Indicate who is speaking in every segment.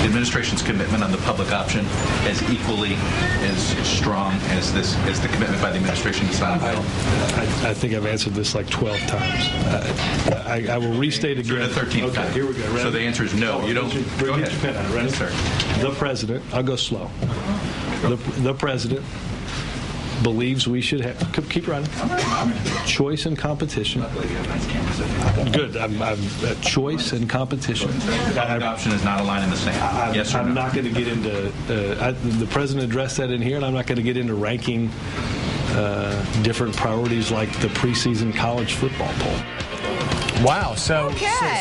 Speaker 1: administration's commitment on the public option as equally as strong as the commitment by the administration to sign a bill?
Speaker 2: I think I've answered this like 12 times. I will restate again.
Speaker 1: The 13th time.
Speaker 2: Here we go. Ready?
Speaker 1: So the answer is no. You don't. Go ahead.
Speaker 2: Ready?
Speaker 1: Yes, sir.
Speaker 2: The president. I'll go slow. The president believes we should have. Keep running. Choice and competition. Good. Choice and competition.
Speaker 1: Public option is not a line in the sand. Yes or no?
Speaker 2: I'm not going to get into. The president addressed that in here, and I'm not going to get into ranking different priorities like the preseason college football poll.
Speaker 3: Wow. So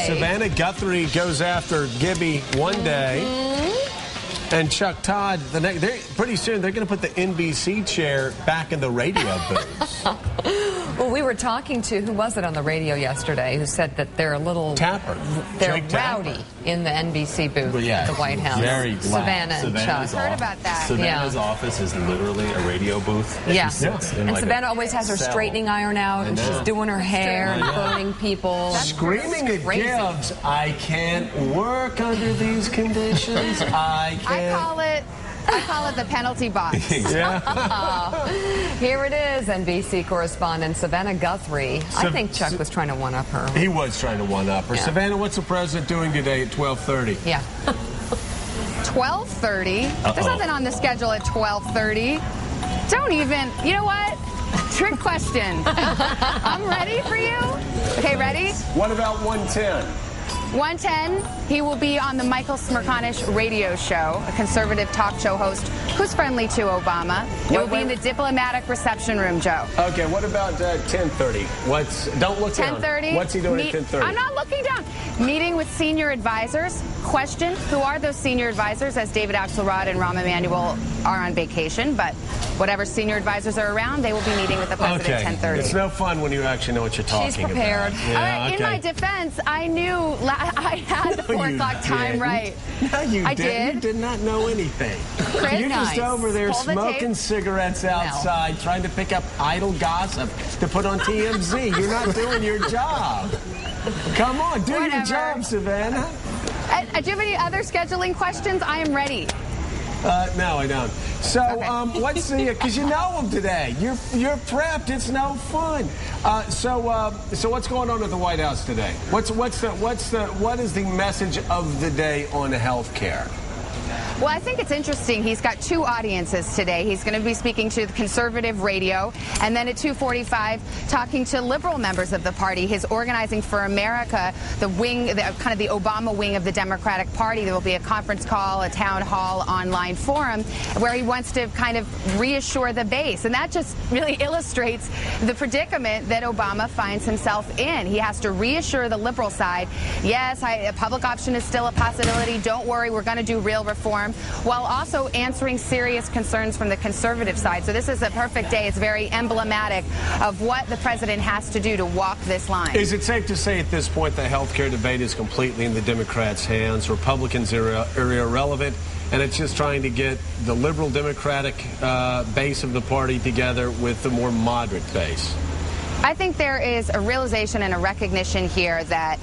Speaker 3: Savannah Guthrie goes after Gibby one day. And Chuck Todd, pretty soon they're going to put the NBC chair back in the radio booth.
Speaker 4: Well, we were talking to, who was it on the radio yesterday, who said that they're a little...
Speaker 3: Tapper.
Speaker 4: They're rowdy in the NBC booth at the White House.
Speaker 3: Very loud.
Speaker 4: Savannah and Chuck.
Speaker 5: Heard about that.
Speaker 6: Savannah's office is literally a radio booth.
Speaker 4: Yeah. And like Savannah always has her straightening iron out, and she's doing her hair and burning people.
Speaker 3: Screaming at Gibbs, I can't work under these conditions. I
Speaker 5: call it the penalty box.
Speaker 4: Here it is, NBC correspondent Savannah Guthrie. I think Chuck was trying to one-up her.
Speaker 3: He was trying to one-up her. Yeah. Savannah, what's the president doing today at 12:30?
Speaker 4: Yeah.
Speaker 5: 12:30? There's nothing on the schedule at 12:30. Don't even, you know what? Trick question. I'm ready for you. Okay, ready?
Speaker 3: What about 1:10?
Speaker 5: 1:10, he will be on the Michael Smerconish radio show, a conservative talk show host who's friendly to Obama. It will be in the diplomatic reception room, Joe.
Speaker 3: Okay, what about 10:30? Don't look down.
Speaker 5: 10:30.
Speaker 3: What's he doing at 10:30?
Speaker 5: I'm not looking down. Meeting with senior advisors. Question, who are those senior advisors, as David Axelrod and Rahm Emanuel are on vacation, but whatever senior advisors are around, they will be meeting with the president at 10:30.
Speaker 3: It's no fun when you actually know what you're talking about.
Speaker 4: She's prepared.
Speaker 3: Yeah,
Speaker 5: all right, in my defense, I knew I had the 4 o'clock time right.
Speaker 3: No, you
Speaker 5: I
Speaker 3: didn't.
Speaker 5: did.
Speaker 3: You did not know anything.
Speaker 5: Chris,
Speaker 3: You're just over there smoking cigarettes outside, trying to pick up idle gossip to put on TMZ. You're not doing your job. Come on, do your job, Savannah.
Speaker 5: Do you have any other scheduling questions? I am ready.
Speaker 3: No, I don't. So, what's the? Because you know them today. You're prepped. It's no fun. So what's going on at the White House today? What is the message of the day on health care?
Speaker 5: Well, I think it's interesting. He's got 2 audiences today. He's going to be speaking to the conservative radio, and then at 2:45, talking to liberal members of the party. His Organizing for America, the wing, kind of the Obama wing of the Democratic Party. There will be a conference call, a town hall, online forum, where he wants to kind of reassure the base. And that just really illustrates the predicament that Obama finds himself in. He has to reassure the liberal side, yes, a public option is still a possibility. Don't worry, we're going to do real reform, while also answering serious concerns from the conservative side. So this is a perfect day. It's very emblematic of what the president has to do to walk this line.
Speaker 3: Is it safe to say at this point the health care debate is completely in the Democrats' hands? Republicans are irrelevant, and it's just trying to get the liberal Democratic base of the party together with the more moderate base?
Speaker 5: I think there is a realization and a recognition here that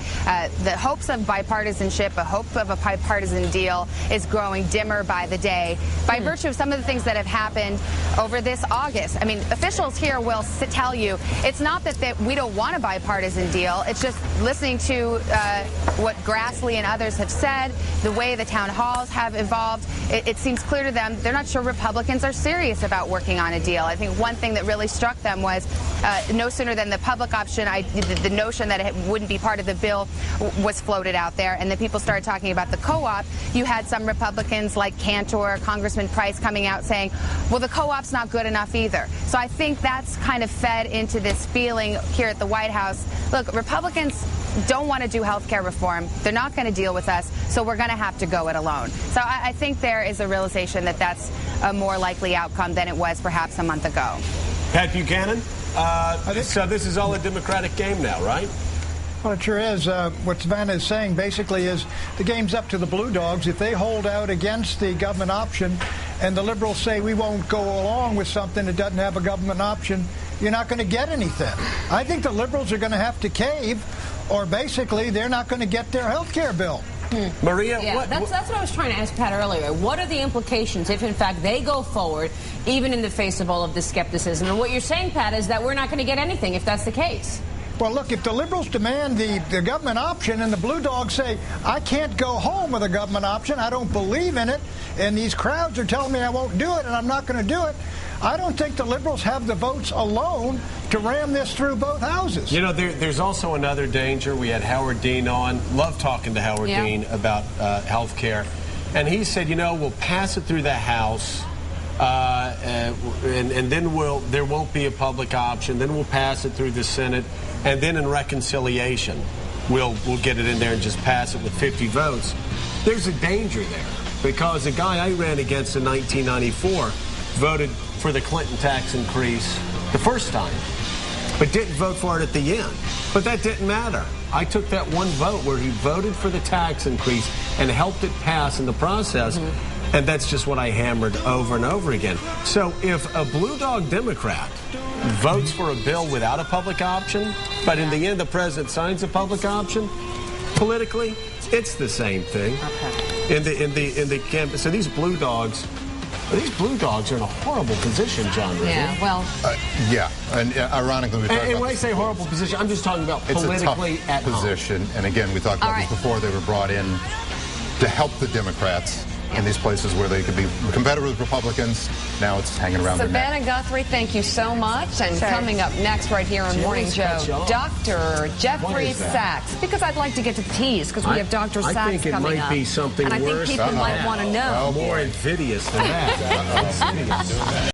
Speaker 5: the hopes of bipartisanship, a hope of a bipartisan deal, is growing dimmer by the day by virtue of some of the things that have happened over this August. I mean, officials here will tell you it's not that we don't want a bipartisan deal. It's just listening to what Grassley and others have said, the way the town halls have evolved. It seems clear to them they're not sure Republicans are serious about working on a deal. I think one thing that really struck them was no sooner than the public option, the notion that it wouldn't be part of the bill was floated out there, and then people started talking about the co-op. You had some Republicans like Cantor, Congressman Price coming out saying, well, the co-op's not good enough either. So I think that's kind of fed into this feeling here at the White House. Look, Republicans don't want to do health care reform. They're not going to deal with us, so we're going to have to go it alone. So I think there is a realization that that's a more likely outcome than it was perhaps a month ago.
Speaker 3: Pat Buchanan? So this is all a Democratic game now, right?
Speaker 7: Well, it sure is. What Savannah is saying basically is the game's up to the Blue Dogs. If they hold out against the government option and the liberals say we won't go along with something that doesn't have a government option, you're not going to get anything. I think the liberals are going to have to cave, or basically they're not going to get their health care bill.
Speaker 3: Maria,
Speaker 8: Yeah, that's what I was trying to ask Pat earlier. What are the implications if, in fact, they go forward, even in the face of all of this skepticism? And what you're saying, Pat, is that we're not going to get anything if that's the case.
Speaker 7: Well, look, if the liberals demand the government option and the blue dogs say, I can't go home with a government option, I don't believe in it, and these crowds are telling me I won't do it and I'm not going to do it, I don't think the liberals have the votes alone to ram this through both houses.
Speaker 3: You know, there's also another danger. We had Howard Dean on. Love talking to Howard Dean about health care. And he said, you know, we'll pass it through the House, and then there won't be a public option. Then we'll pass it through the Senate. And then in reconciliation, we'll get it in there and just pass it with 50 votes. There's a danger there because the guy I ran against in 1994 voted for the Clinton tax increase the first time, but didn't vote for it at the end. But that didn't matter. I took that one vote where he voted for the tax increase and helped it pass in the process, and that's just what I hammered over and over again. So if a blue dog Democrat votes for a bill without a public option, but in the end the president signs a public option, politically, it's the same thing. In the campaign. So these blue dogs are in a horrible position, John.
Speaker 8: Yeah, well.
Speaker 9: Yeah, and ironically, we talked about.
Speaker 3: And when I say horrible position, I'm just talking about politically
Speaker 9: it's a tough
Speaker 3: at
Speaker 9: position. Home. And again, we talked about this before. They were brought in to help the Democrats in these places where they could be competitive with Republicans. Now it's hanging around their neck.
Speaker 4: Savannah Guthrie, thank you so much. And coming up next right here on Morning Joe, Dr. Jeffrey Sachs. Because I'd like to get to the teas because we have Dr. Sachs coming up.
Speaker 3: I think it might be something
Speaker 4: worse. And I think people might want to know.
Speaker 3: More invidious than that.